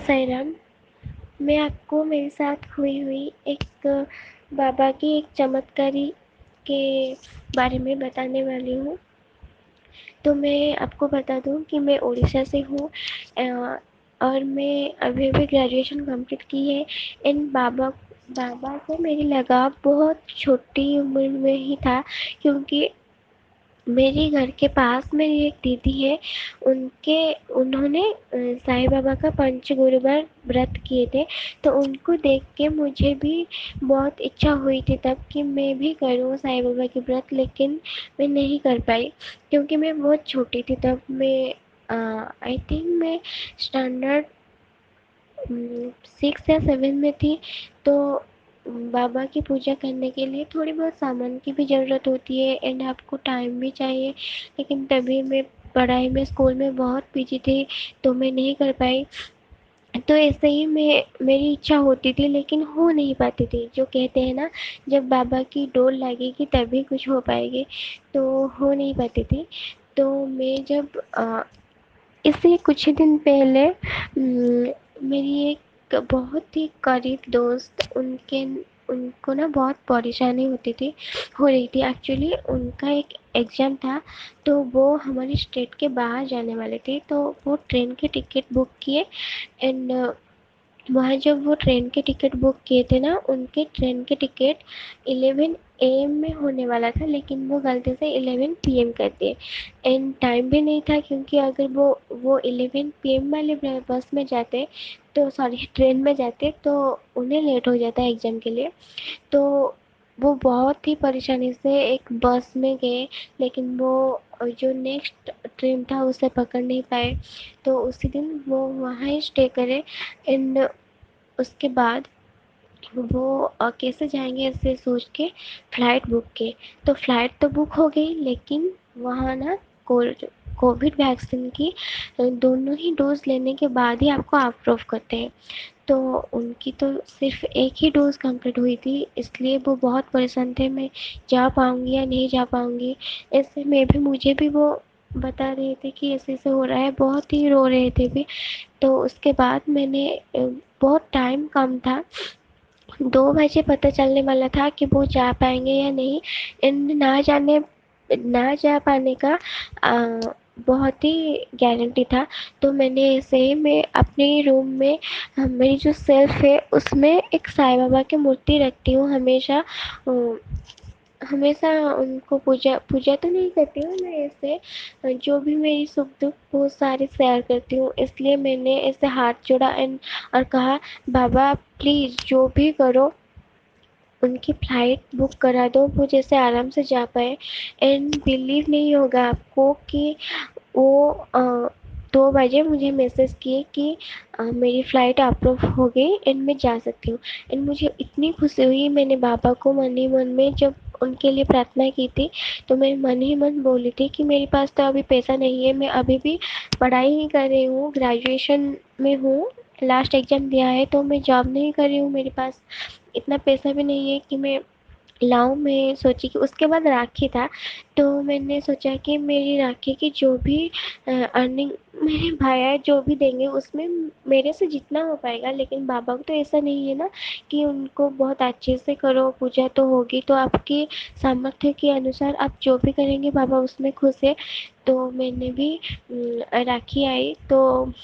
साईं राम। मैं आपको मेरे साथ हुई एक बाबा की एक चमत्कारी के बारे में बताने वाली हूँ। तो मैं आपको बता दूँ कि मैं उड़ीसा से हूँ और मैं अभी ग्रेजुएशन कंप्लीट की है। एंड बाबा बाबा से मेरी लगाव बहुत छोटी उम्र में ही था, क्योंकि मेरे घर के पास मेरी एक दीदी है, उन्होंने साईं बाबा का पंच गुरुवार व्रत किए थे। तो उनको देख के मुझे भी बहुत इच्छा हुई थी तब कि मैं भी करूँ साईं बाबा के व्रत, लेकिन मैं नहीं कर पाई क्योंकि मैं बहुत छोटी थी तब। मैं आई थिंक मैं स्टैंडर्ड 6 या 7 में थी। तो बाबा की पूजा करने के लिए थोड़ी बहुत सामान की भी ज़रूरत होती है एंड आपको टाइम भी चाहिए, लेकिन तभी मैं पढ़ाई में स्कूल में बहुत बिजी थी, तो मैं नहीं कर पाई। तो ऐसे ही मेरी इच्छा होती थी लेकिन हो नहीं पाती थी। जो कहते हैं ना, जब बाबा की डोर लगेगी तभी कुछ हो पाएगी, तो हो नहीं पाती थी। तो मैं जब इससे कुछ दिन पहले मेरी एक बहुत ही करीब दोस्त, उनके उनको ना बहुत परेशानी हो रही थी। एक्चुअली उनका एक एग्ज़ाम था, तो वो हमारी स्टेट के बाहर जाने वाले थे। तो वो ट्रेन की टिकट बुक किए एंड वहाँ जब वो ट्रेन के टिकट बुक किए थे ना, उनके ट्रेन के टिकट 11 AM में होने वाला था, लेकिन वो गलती से 11 PM कर दिए। एंड टाइम भी नहीं था, क्योंकि अगर वो 11 PM वाले बस में जाते, तो सॉरी ट्रेन में जाते, तो उन्हें लेट हो जाता एग्ज़ाम के लिए। तो वो बहुत ही परेशानी से एक बस में गए, लेकिन वो जो नेक्स्ट ट्रेन था उसे पकड़ नहीं पाए। तो उसी दिन वो वहाँ ही स्टे करे एंड उसके बाद वो कैसे जाएंगे ऐसे सोच के फ़्लाइट बुक किए। तो फ़्लाइट तो बुक हो गई, लेकिन वहाँ ना कोविड वैक्सीन की दोनों ही डोज़ लेने के बाद ही आपको अप्रूव करते हैं। तो उनकी तो सिर्फ एक ही डोज़ कंप्लीट हुई थी, इसलिए वो बहुत परेशान थे मैं जा पाऊँगी या नहीं जा पाऊँगी। ऐसे में भी मुझे भी वो बता रहे थे कि ऐसे-ऐसे हो रहा है, बहुत ही रो रहे थे भी। तो उसके बाद मैंने बहुत टाइम कम था, 2 बजे पता चलने वाला था कि वो जा पाएंगे या नहीं। एंड ना जा पाने का बहुत ही गारंटी था। तो मैंने ऐसे ही मैं अपने रूम में मेरी जो सेल्फ है उसमें एक साईं बाबा की मूर्ति रखती हूँ हमेशा। हमेशा उनको पूजा पूजा तो नहीं करती हूँ मैं, ऐसे जो भी मेरी सुख दुख वो सारे शेयर करती हूँ। इसलिए मैंने ऐसे हाथ जोड़ा एंड और कहा, बाबा प्लीज़ जो भी करो उनकी फ़्लाइट बुक करा दो, वो जैसे आराम से जा पाए। एंड बिलीव नहीं होगा आपको कि वो 2 बजे मुझे मैसेज किए कि मेरी फ़्लाइट अप्रूव हो गई एंड मैं जा सकती हूँ। एंड मुझे इतनी खुशी हुई, मैंने बाबा को मन ही मन में जब उनके लिए प्रार्थना की थी, तो मैं मन ही मन बोली थी कि मेरे पास तो अभी पैसा नहीं है, मैं अभी भी पढ़ाई ही कर रही हूँ, ग्रेजुएशन में हूँ, लास्ट एग्ज़ाम दिया है, तो मैं जॉब नहीं कर रही हूँ, मेरे पास इतना पैसा भी नहीं है कि मैं लाऊँ। मैं सोची कि उसके बाद राखी था, तो मैंने सोचा कि मेरी राखी की जो भी अर्निंग मेरे भैया जो भी देंगे उसमें मेरे से जितना हो पाएगा, लेकिन बाबा को तो ऐसा नहीं है ना कि उनको बहुत अच्छे से करो, पूजा तो होगी, तो आपकी सामर्थ्य के अनुसार आप जो भी करेंगे बाबा उसमें खुश है। तो मैंने भी राखी आई तो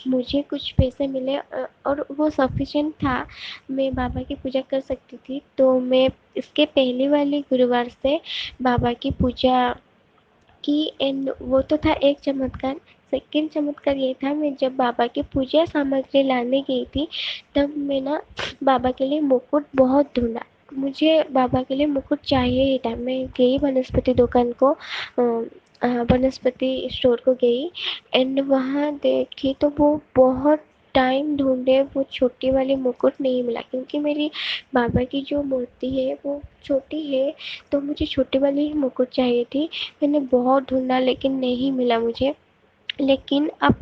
मुझे कुछ पैसे मिले और वो सफिशिएंट था, मैं बाबा की पूजा कर सकती थी। तो मैं इसके पहले वाले गुरुवार से बाबा की पूजा की एंड वो तो था एक चमत्कार। सेकंड चमत्कार ये था, मैं जब बाबा की पूजा सामग्री लाने गई थी, तब मैं ना बाबा के लिए मुकुट बहुत ढूंढा। मुझे बाबा के लिए मुकुट चाहिए ही था। मैं गई वनस्पति दुकान को, वनस्पति स्टोर को गई एंड वहाँ देखी तो वो बहुत टाइम ढूंढे, वो छोटी वाली मुकुट नहीं मिला, क्योंकि मेरी बाबा की जो मूर्ति है वो छोटी है, तो मुझे छोटी वाली ही मुकुट चाहिए थी। मैंने बहुत ढूंढा लेकिन नहीं मिला मुझे। लेकिन आप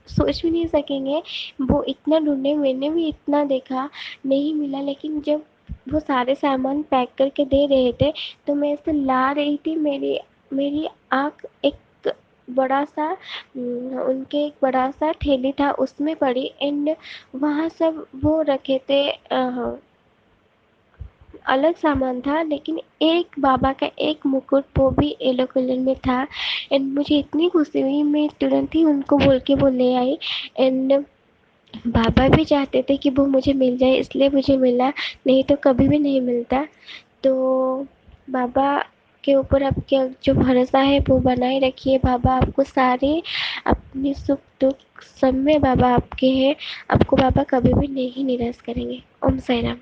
सोच भी नहीं सकेंगे, वो इतना ढूंढे, मैंने भी इतना देखा, नहीं मिला। लेकिन जब वो सारे सामान पैक करके दे रहे थे, तो मैं ऐसे ला रही थी, मेरी मेरी आँख एक बड़ा-सा उनके एक बड़ा-सा थैली था उसमें पड़ी एंड वहाँ सब वो रखे थे अलग सामान था लेकिन एक बाबा का एक मुकुट वो भी येलो कलर में था एंड मुझे इतनी खुशी हुई मैं तुरंत ही उनको बोल के वो ले आई एंड बाबा भी चाहते थे कि वो मुझे मिल जाए इसलिए मुझे मिला नहीं तो कभी भी नहीं मिलता। तो बाबा के ऊपर आपके जो भरोसा है वो बनाए रखिए। बाबा आपको सारे अपने सुख दुख सब में बाबा आपके हैं। आपको बाबा कभी भी नहीं निराश करेंगे। ओम साई राम।